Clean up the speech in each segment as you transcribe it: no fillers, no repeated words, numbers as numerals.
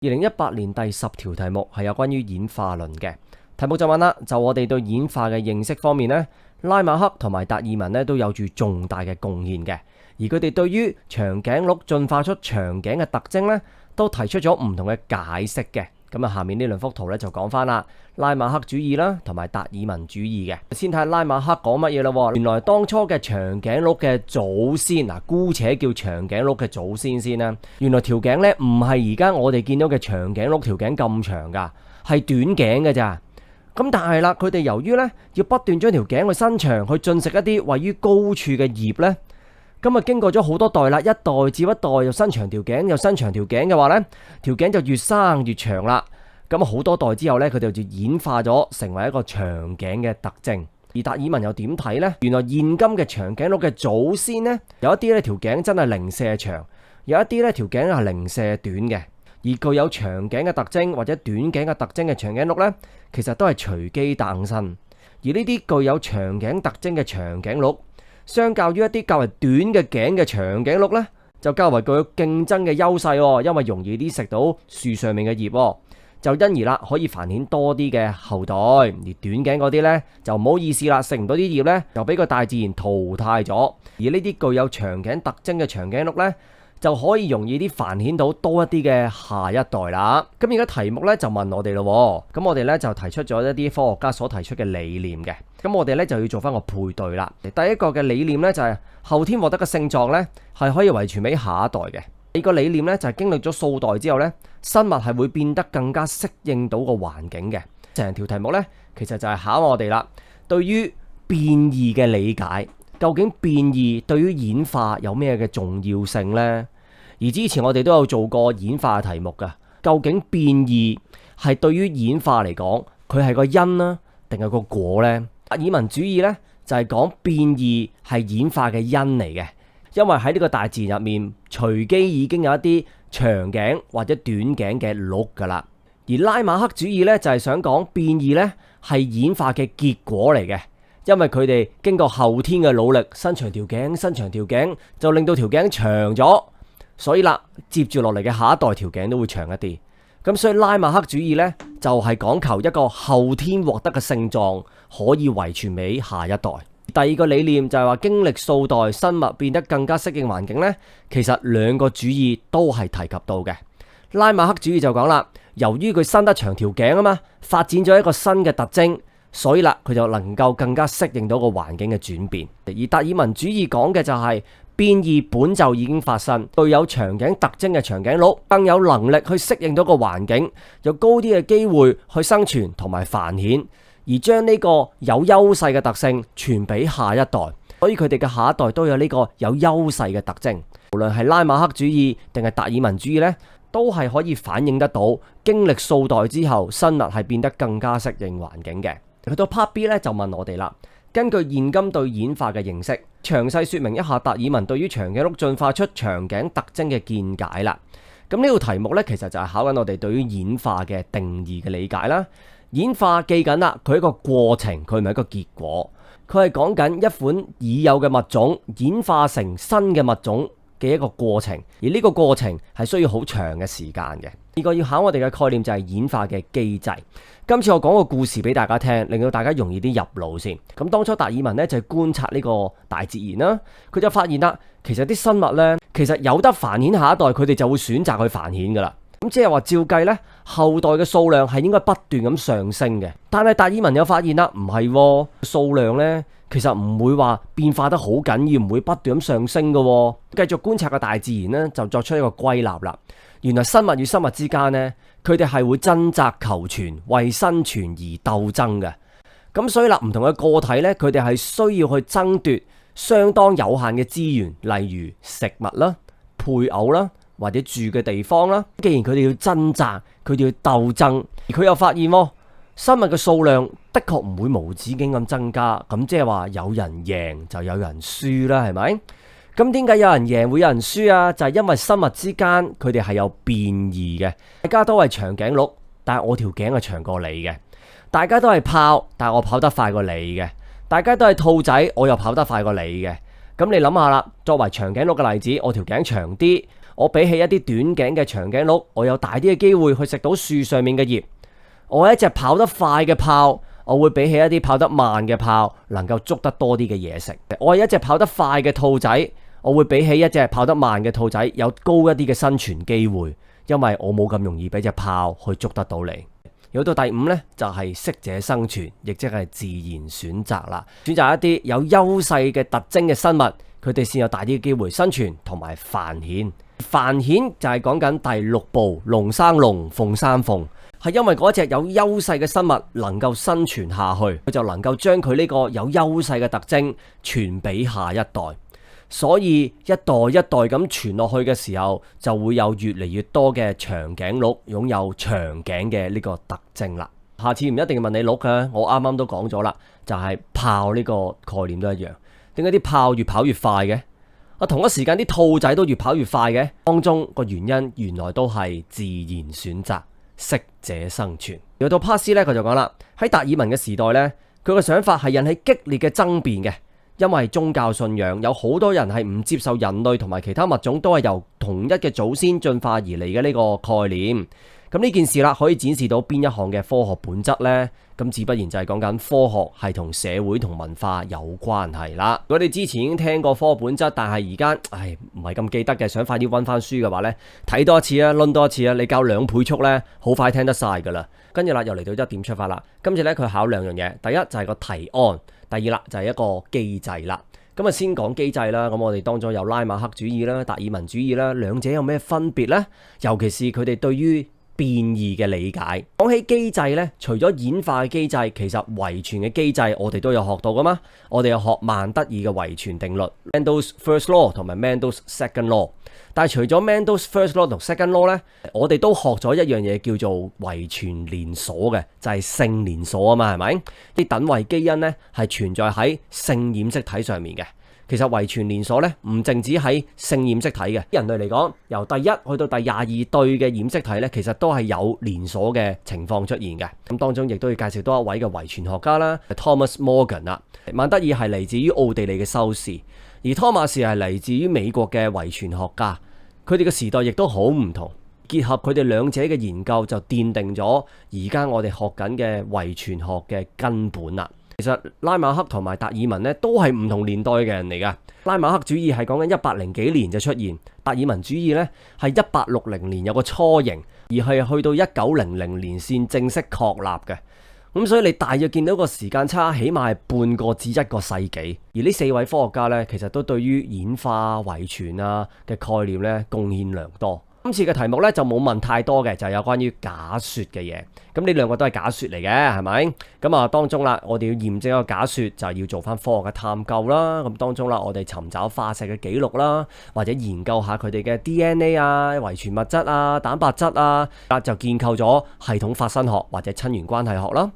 2018年第10條題目係有關於演化論嘅題目，就問啦，就我哋對演化嘅認識方面呢，拉馬克同埋達爾文呢都有住重大嘅貢獻嘅，而佢哋對於長頸鹿進化出長頸嘅特徵呢，都提出咗唔同嘅解釋嘅。咁啊，下面呢兩幅圖咧就講翻啦，拉馬克主義啦，同埋達爾文主義嘅。先睇下拉馬克講乜嘢咯。原來當初嘅長頸鹿嘅祖先，姑且叫長頸鹿嘅祖先先啦。原來條頸咧唔係而家我哋見到嘅長頸鹿條頸咁長噶，係短頸嘅咋。咁但係啦，佢哋由於咧要不斷將條頸去伸長，去進食一啲位於高處嘅葉咧。咁啊，經過咗好多代啦，一代接一代又伸長條頸，又伸長條頸嘅話呢，條頸就越生越長啦。咁啊，好多代之後呢，佢哋就演化咗成為一個長頸嘅特徵。而達爾文又點睇呢？原來現今嘅長頸鹿嘅祖先呢，有一啲呢條頸真係零舍長，有一啲呢條頸係零舍短嘅。而具有長頸嘅特徵或者短頸嘅特徵嘅長頸鹿呢，其實都係隨機誕生。而呢啲具有長頸特徵嘅長頸鹿，相較於一啲較為短嘅頸嘅長頸鹿呢，就較為具有競爭嘅優勢，因為容易啲食到樹上面嘅葉，就因而啦可以繁衍多啲嘅後代。而短頸嗰啲呢，就唔好意思啦，食唔到啲葉呢，就俾個大自然淘汰咗。而呢啲具有長頸特徵嘅長頸鹿呢，就可以容易啲繁衍到多一啲嘅下一代啦。咁而家題目咧就問我哋咯，咁我哋咧就提出咗一啲科學家所提出嘅理念嘅。咁我哋咧就要做翻個配對啦。第一個嘅理念咧就係後天獲得嘅性狀咧係可以遺傳俾下一代嘅。第二個理念咧就係經歷咗數代之後咧，生物係會變得更加適應到個環境嘅。成條題目咧其實就係考我哋啦，對於變異嘅理解。究竟變異對於演化有咩嘅重要性呢？而之前我哋都有做過演化嘅題目噶。究竟變異係對於演化嚟講，佢係個因啦，定係個果呢？達爾文主義呢，就係講變異係演化嘅因嚟嘅，因為喺呢個大自然入面，隨機已經有一啲長頸或者短頸嘅鹿噶啦。而拉馬克主義呢，就係想講變異呢係演化嘅結果嚟嘅。因為佢哋經過後天嘅努力，伸長條頸，就令到條頸長咗，所以啦，接住落嚟嘅下一代條頸都會長一啲。咁所以拉馬克主義呢，就係講求一個後天獲得嘅性狀可以遺傳俾下一代。第二個理念就係話經歷數代生物變得更加適應環境呢，其實兩個主義都係提及到嘅。拉馬克主義就講啦，由於佢伸得長條頸啊嘛，發展咗一個新嘅特徵。所以啦，佢就能夠更加適應到個環境嘅轉變。而達爾文主義講嘅就係變異本就已經發生，具有長頸特徵嘅長頸鹿更有能力去適應到個環境，有高啲嘅機會去生存同埋繁衍，而將呢個有優勢嘅特性傳俾下一代。所以佢哋嘅下一代都有呢個有優勢嘅特徵。無論係拉馬克主義定係達爾文主義呢，都係可以反映得到經歷數代之後，生物係變得更加適應環境嘅。去到 Part B 咧，就問我哋啦，根據現今對演化嘅認識，詳細說明一下達爾文對於長頸鹿進化出長頸特徵嘅見解啦。咁呢個題目咧，其實就係考緊我哋對於演化嘅定義嘅理解啦。演化記緊啦，佢係一個過程，佢唔係一個結果，佢係講緊一款已有嘅物種演化成新嘅物種嘅一個過程，而呢個過程係需要好長嘅時間嘅。第二個要考我哋嘅概念就係演化嘅機制。今次我講個故事俾大家聽，令到大家容易啲入腦先。咁當初達爾文咧就係觀察呢個大自然啦，佢就發現啦，其實啲生物咧，其實有得繁衍下一代，佢哋就會選擇去繁衍噶啦。咁即係話照計咧，後代嘅數量係應該不斷咁上升嘅。但係達爾文又發現啦，唔係數量咧，其實唔會話變化得好緊要，唔會不斷咁上升嘅。繼續觀察個大自然咧，就作出一個歸納啦。原來生物與生物之間呢，佢哋係會掙扎求存，為生存而鬥爭嘅。咁所以啦，唔同嘅個體呢，佢哋係需要去爭奪相當有限嘅資源，例如食物啦、配偶啦，或者住嘅地方啦。既然佢哋要掙扎，佢哋要鬥爭，而佢又發現生物嘅數量的確唔會無止境咁增加。咁即係話有人贏就有人輸啦，係咪？咁點解有人贏會有人輸啊？就係因為生物之間佢哋係有變異嘅。大家都係長頸鹿，但係我條頸係長過你嘅。大家都係豹，但係我跑得快過你嘅。大家都係兔仔，我又跑得快過你嘅。咁你諗下啦，作為長頸鹿嘅例子，我條頸長啲，我比起一啲短頸嘅長頸鹿，我有大啲嘅機會去食到樹上面嘅葉。我係一隻跑得快嘅豹，我會比起一啲跑得慢嘅豹能夠捉得多啲嘅嘢食。我係一隻跑得快嘅兔仔，我會比起一隻跑得慢嘅兔仔有高一啲嘅生存機會，因為我冇咁容易俾隻豹去捉得到你。如果到第五呢，就係適者生存，亦即係自然選擇啦。選擇一啲有優勢嘅特徵嘅生物，佢哋先有大啲嘅機會生存同埋繁衍。繁衍就係講緊第六步，龍生龍，鳳生鳳，係因為嗰隻有優勢嘅生物能夠生存下去，佢就能夠將佢呢個有優勢嘅特徵傳俾下一代。所以一代一代咁傳落去嘅時候，就會有越嚟越多嘅長頸鹿擁有長頸嘅呢個特徵啦。下次唔一定要問你鹿嘅，我啱啱都講咗啦，就係豹呢個概念都一樣。點解啲豹越跑越快嘅？同一時間啲兔仔都越跑越快嘅，當中個原因原來都係自然選擇，適者生存。而到帕斯咧，佢就講啦，喺達爾文嘅時代咧，佢嘅想法係引起激烈嘅爭辯嘅。因為宗教信仰有好多人係唔接受人類同埋其他物種都係由同一嘅祖先進化而嚟嘅呢個概念。咁呢件事啦，可以展示到邊一項嘅科學本質呢？咁自不然就係講緊科學係同社會同文化有關係啦。如果你之前已經聽過科學本質，但係而家唔係咁記得嘅，想快啲溫翻書嘅話呢，睇多一次啊，掄多一次啊，你教2倍速呢，好快聽得晒噶啦。跟住啦，又嚟到一點出發啦。今次呢，佢考2樣嘢，第一就係個提案。第二啦，就係一個機制啦。咁啊，先講機制啦。咁我哋當中有拉馬克主義啦、達爾文主義啦，兩者有咩分別呢？尤其是佢哋對於變異嘅理解。講起機制呢，除咗演化嘅機制，其實遺傳嘅機制我哋都有學到噶嘛。我哋有學曼德爾嘅遺傳定律 （Mendel's First Law） 同埋 Mendel's Second Law。但係除咗 Mendel's First Law 同 Second Law 呢，我哋都學咗一樣嘢叫做遺傳連鎖嘅，就係性連鎖啊嘛，係咪？啲等位基因呢係存在喺性染色體上面嘅。其實遺傳連鎖呢唔淨止喺性染色體嘅，人類嚟講，由第一去到第22對嘅染色體呢，其實都係有連鎖嘅情況出現嘅。咁當中亦都要介紹多一位嘅遺傳學家啦 ，Thomas Morgan 啦。曼德爾係嚟自於奧地利嘅修士，而托馬士係嚟自於美國嘅遺傳學家。佢哋嘅時代亦都好唔同，結合佢哋兩者嘅研究就奠定咗而家我哋學緊嘅遺傳學嘅根本啦。其實拉馬克同埋達爾文咧都係唔同年代嘅人嚟噶。拉馬克主義係講緊100幾年就出現，達爾文主義咧係1860年有個雛形，而係去到1900年先正式確立嘅。咁所以你大約見到個時間差，起碼係半個至1個世紀。而呢4位科學家咧，其實都對於演化、遺傳啊嘅概念咧貢獻良多。今次嘅題目咧就冇問太多嘅，就係有關於假說嘅嘢。咁呢兩個都係假說嚟嘅，係咪？咁啊當中啦，我哋要驗證一個假說，就係要做翻科學嘅探究啦。咁當中啦，我哋尋找化石嘅記錄啦，或者研究下佢哋嘅 DNA 啊、遺傳物質啊、蛋白質啊，就建構咗系統發生學或者親緣關係學啦。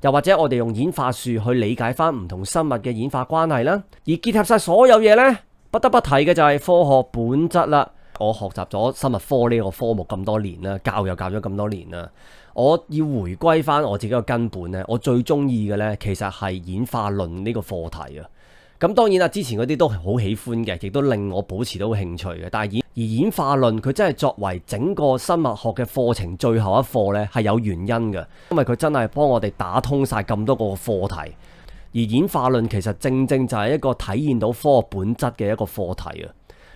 又或者我哋用演化樹去理解翻唔同生物嘅演化關係啦。而結合晒所有嘢呢，不得不提嘅就係科學本質啦。我學習咗生物科呢個科目咁多年啦，教又教咗咁多年啦，我要回歸翻我自己個根本呢，我最中意嘅呢，其實係演化論呢個課題啊。咁當然啦，之前嗰啲都係好喜歡嘅，亦都令我保持到興趣嘅。但係演化論佢真係作為整個生物學嘅課程最後一課呢，係有原因嘅，因為佢真係幫我哋打通晒咁多個課題。而演化論其實正正就係一個體現到科學本質嘅一個課題啊。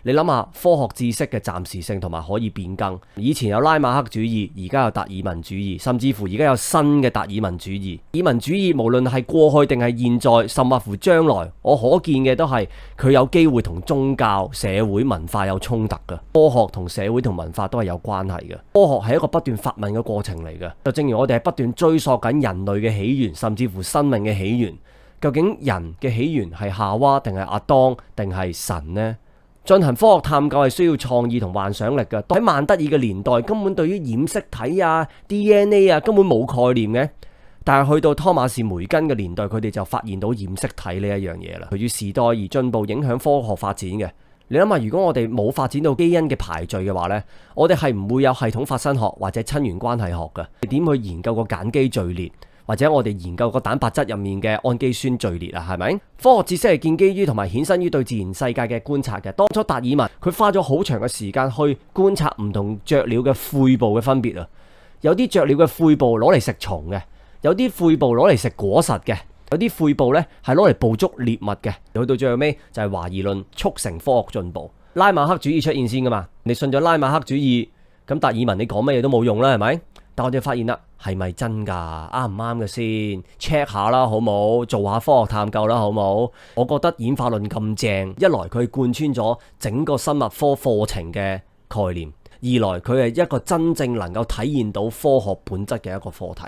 你諗下科學知識嘅暫時性同埋可以變更，以前有拉馬克主義，而家有達爾文主義，甚至乎而家有新嘅達爾文主義。達爾文主義無論係過去定係現在，甚或乎將來，我可見嘅都係佢有機會同宗教、社會、文化有衝突嘅。科學同社會同文化都係有關係嘅。科學係一個不斷發問嘅過程嚟嘅，就正如我哋係不斷追溯緊人類嘅起源，甚至乎生命嘅起源。究竟人嘅起源係夏娃定係亞當定係神呢？進行科學探究係需要創意同幻想力嘅。喺曼德爾嘅年代，根本對於染色體啊、DNA 啊根本冇概念嘅。但係去到托馬士梅根嘅年代，佢哋就發現到染色體呢一樣嘢啦。隨住時代而進步，影響科學發展嘅。你諗下，如果我哋冇發展到基因嘅排序嘅話呢，我哋係唔會有系統發生學或者親緣關係學嘅。你點去研究個鹼基序列，或者我哋研究個蛋白質入面嘅氨基酸序列啊，係咪？科學知識係建基於同埋衍生於對自然世界嘅觀察嘅。當初達爾文佢花咗好長嘅時間去觀察唔同雀鳥嘅喙部嘅分別啊。有啲雀鳥嘅喙部攞嚟食蟲嘅，有啲喙部攞嚟食果實嘅，有啲喙部咧係攞嚟捕捉獵物嘅。去到最後尾就係懷疑論促成科學進步，拉馬克主義出現先噶嘛。你信咗拉馬克主義，咁達爾文你講乜嘢都冇用啦，係咪？但我哋發現啦，係咪真噶？啱唔啱嘅先 check 下啦，好冇？做下科學探究啦，好冇？我覺得演化論咁正，一來佢貫穿咗整個生物科課程嘅概念。二來佢係一個真正能夠體現到科學本質嘅一個課題。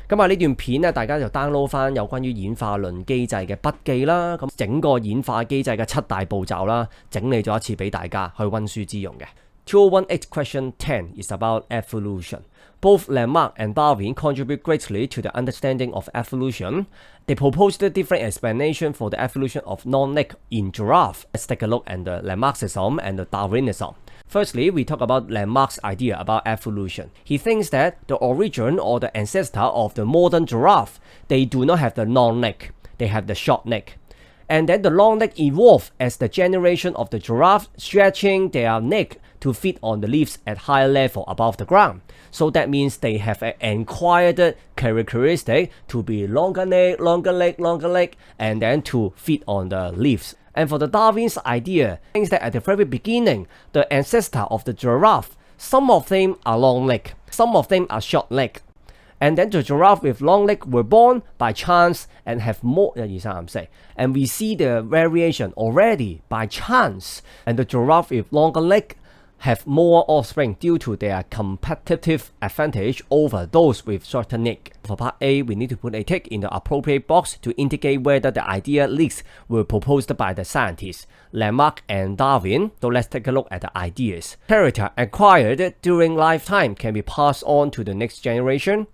咁啊呢段片咧，大家就 download 翻有關於演化論機制嘅筆記啦。咁整個演化機制嘅7大步驟啦，整理咗一次俾大家去溫書之用嘅。201 Question 10 is about evolution. Both Lamarck and Darwin contribute greatly to the understanding of evolution. They proposed a different explanation for the evolution of long-neck in giraffe. Let's take a look at the Lamarckism and the Darwinism. Firstly, we talk about Lamarck's idea about evolution. He thinks that the origin or the ancestor of the modern giraffe, they do not have the long neck, they have the short neck. And then the long neck evolved as the generation of the giraffe stretching their neck to feed on the leaves at higher level above the ground. So that means they have an acquired characteristic to be longer leg, and then to feed on the leaves. And for the Darwin's idea, thinks that at the very beginning, the ancestor of the giraffe, some of them are long neck, some of them are short neck. And then the giraffe with long neck were born by chance and have more, 1, 2, 3, 4. And we see the variation already by chance. And the giraffe with longer leg have more offspring due to their competitive advantage over those with shorter neck. For part A, we need to put a tick in the appropriate box to indicate whether the idea leaks were proposed by the scientists, Lamarck and Darwin. So let's take a look at the ideas. Character acquired during lifetime can be passed on to the next generation.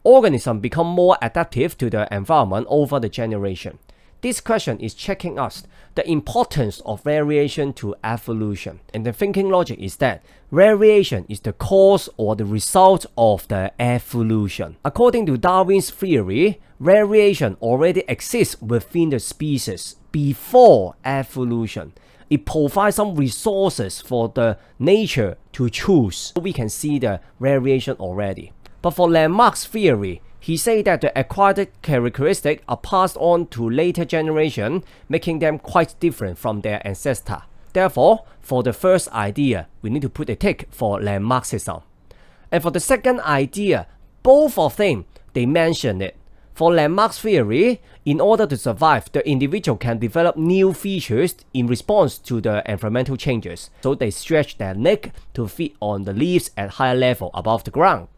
Organisms become more adaptive to the environment over the generation. This question is checking us the importance of variation to evolution. And the thinking logic is that variation is the cause or the result of the evolution. According to Darwin's theory, variation already exists within the species before evolution. It provides some resources for the nature to choose. We can see the variation already. But for Lamarck's theory, he said that the acquired characteristics are passed on to later generations, making them quite different from their ancestor. Therefore, for the first idea, we need to put a tick for Lamarckism. And for the second idea, both of them, they mention it. For Lamarck's theory, in order to survive, the individual can develop new features in response to the environmental changes. So they stretch their neck to feed on the leaves at higher level above the ground.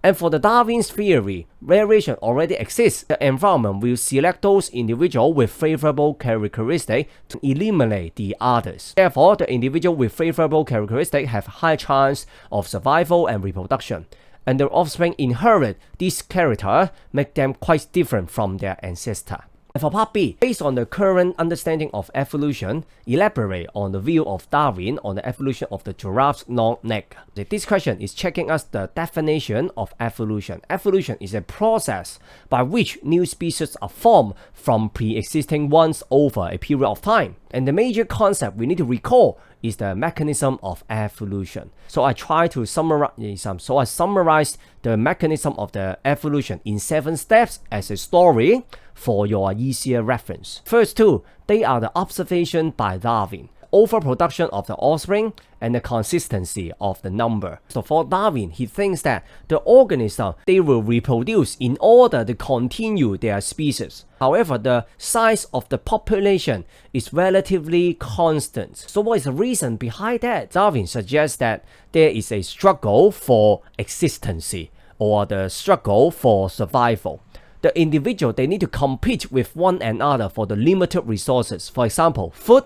And for the Darwin's theory, variation already exists. The environment will select those individuals with favorable characteristics to eliminate the others. Therefore, the individual with favorable characteristics have high chance of survival and reproduction. And their offspring inherit this character, make them quite different from their ancestor. And for part B, based on the current understanding of evolution, elaborate on the view of Darwin on the evolution of the giraffe's long neck. This question is checking us the definition of evolution. Evolution is a process by which new species are formed from pre-existing ones over a period of time. And the major concept we need to recall is the mechanism of evolution. So I try to summarize the mechanism of the evolution in 7 steps as a story for your easier reference. First two, they are the observation by Darwin, overproduction of the offspring, and the consistency of the number. So for Darwin, he thinks that the organism, they will reproduce in order to continue their species. However, the size of the population is relatively constant. So what is the reason behind that? Darwin suggests that there is a struggle for existence or the struggle for survival. The individual, they need to compete with one another for the limited resources. For example, food,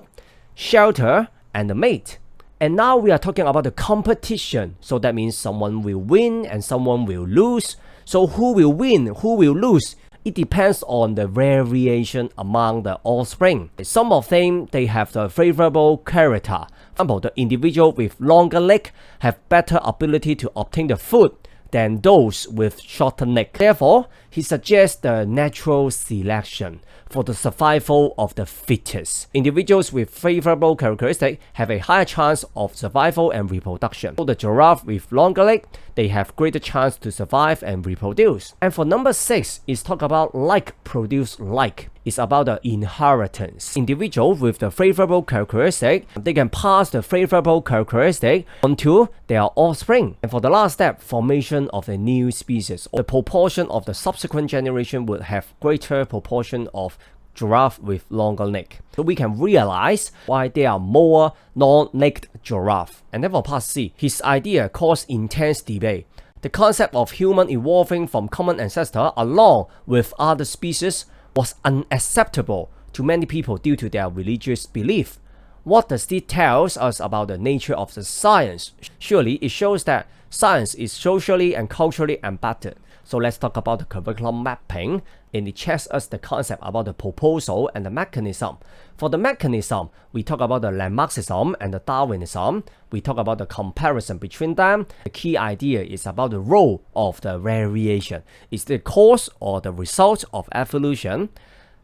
shelter, and the mate. And now we are talking about the competition. So that means someone will win and someone will lose. So who will win, who will lose? It depends on the variation among the offspring. Some of them, they have the favorable character. For example, the individual with longer leg have better ability to obtain the food than those with shorter neck. Therefore, he suggests the natural selection for the survival of the fittest. Individuals with favorable characteristics have a higher chance of survival and reproduction. So the giraffe with longer legs, they have greater chance to survive and reproduce. And for number 6 is talk about like produce like. It's about the inheritance. Individuals with the favorable characteristic, they can pass the favorable characteristic onto their offspring. And for the last step, formation of a new species. The proportion of the subsequent generation would have greater proportion of giraffe with longer neck. So we can realize why there are more long-necked giraffe. And then for part C, his idea caused intense debate. The concept of human evolving from common ancestor along with other species was unacceptable to many people due to their religious belief. What does this tell us about the nature of the science? Surely it shows that science is socially and culturally embedded. So let's talk about the curriculum mapping, and it checks us the concept about the proposal and the mechanism. For the mechanism, we talk about the Lamarckism and the Darwinism. We talk about the comparison between them. The key idea is about the role of the variation. Is the cause or the result of evolution?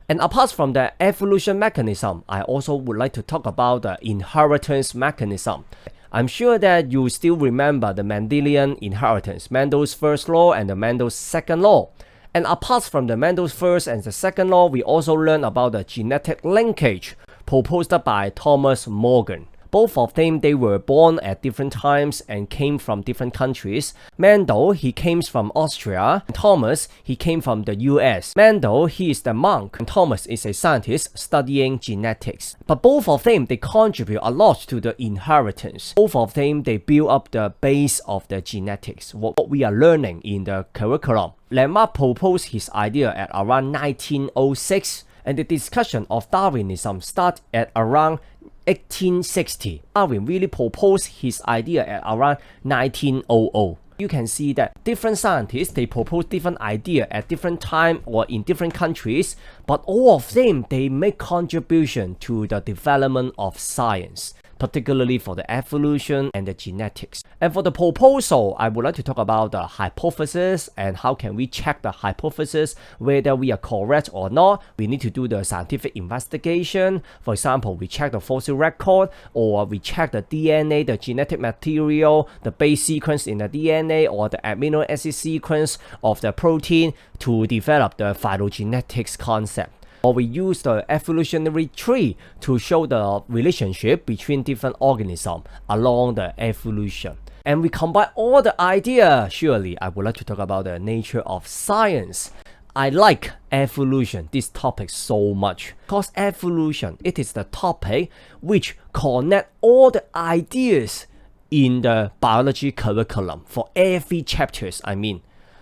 And apart from the evolution mechanism, I also would like to talk about the inheritance mechanism. I'm sure that you still remember the Mendelian inheritance, Mendel's first law and the Mendel's second law. And apart from the Mendel's first and the second law, we also learn about the genetic linkage proposed by Thomas Morgan. Both of them, they were born at different times and came from different countries. Mendel, he came from Austria. Thomas, he came from the US. Mendel, he is the monk. And Thomas is a scientist studying genetics. But both of them, they contribute a lot to the inheritance. Both of them, they build up the base of the genetics, what we are learning in the curriculum. Lamarck proposed his idea at around 1906, and the discussion of Darwinism started at around 1860. Darwin really proposed his idea at around 1900. You can see that different scientists, they propose different ideas at different time or in different countries, but all of them, they make contribution to the development of science, particularly for the evolution and the genetics. And for the proposal, I would like to talk about the hypothesis and how can we check the hypothesis, whether we are correct or not. We need to do the scientific investigation. For example, we check the fossil record, or we check the DNA, the genetic material, the base sequence in the DNA, or the amino acid sequence of the protein to develop the phylogenetics concept. Or we use the evolutionary tree to show the relationship between different organisms along the evolution. And we combine all the ideas. Surely, I would like to talk about the nature of science. I like evolution, this topic, so much. Because evolution, it is the topic which connect all the ideas in the biology curriculum for every chapters, I mean.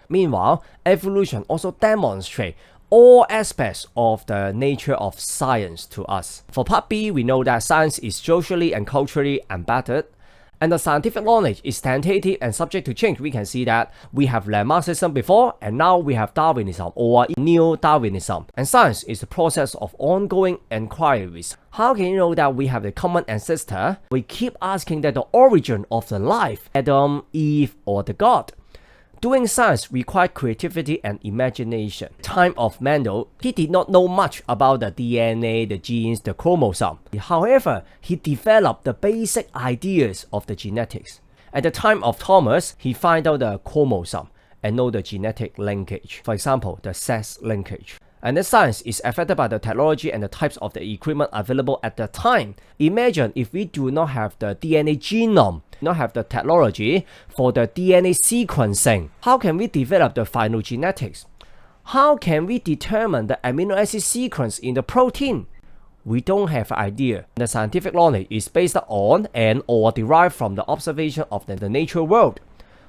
Meanwhile, evolution also demonstrates all aspects of the nature of science to us. For part B, we know that science is socially and culturally embedded, and the scientific knowledge is tentative and subject to change. We can see that we have Lamarckism before, and now we have Darwinism or Neo-Darwinism. And science is the process of ongoing inquiries. How can you know that we have the common ancestor? We keep asking that the origin of the life, Adam, Eve, or the God. Doing science requires creativity and imagination. Time of Mendel, he did not know much about the DNA, the genes, the chromosome. However, he developed the basic ideas of the genetics. At the time of Thomas, he found out the chromosome and know the genetic linkage. For example, the sex linkage. And the science is affected by the technology and the types of the equipment available at the time. Imagine if we do not have the DNA genome, not have the technology for the DNA sequencing. How can we develop the phylogenetics? How can we determine the amino acid sequence in the protein? We don't have an idea. The scientific knowledge is based on and or derived from the observation of the natural world.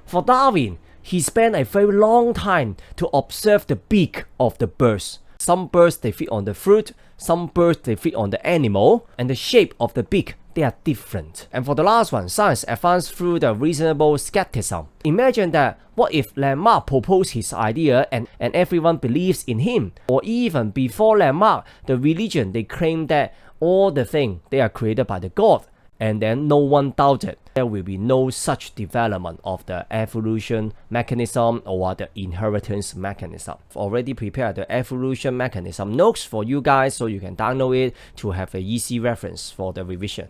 For Darwin, he spent a very long time to observe the beak of the birds. Some birds, they feed on the fruit, some birds, they feed on the animal, and the shape of the beak, they are different. And for the last one, science advanced through the reasonable skepticism. Imagine that, what if Lamarck proposed his idea and everyone believes in him? Or even before Lamarck, the religion, they claim that all the things, they are created by the God. And then no one doubted there will be no such development of the evolution mechanism or the inheritance mechanism. I've already prepared the evolution mechanism notes for you guys so you can download it to have an easy reference for the revision.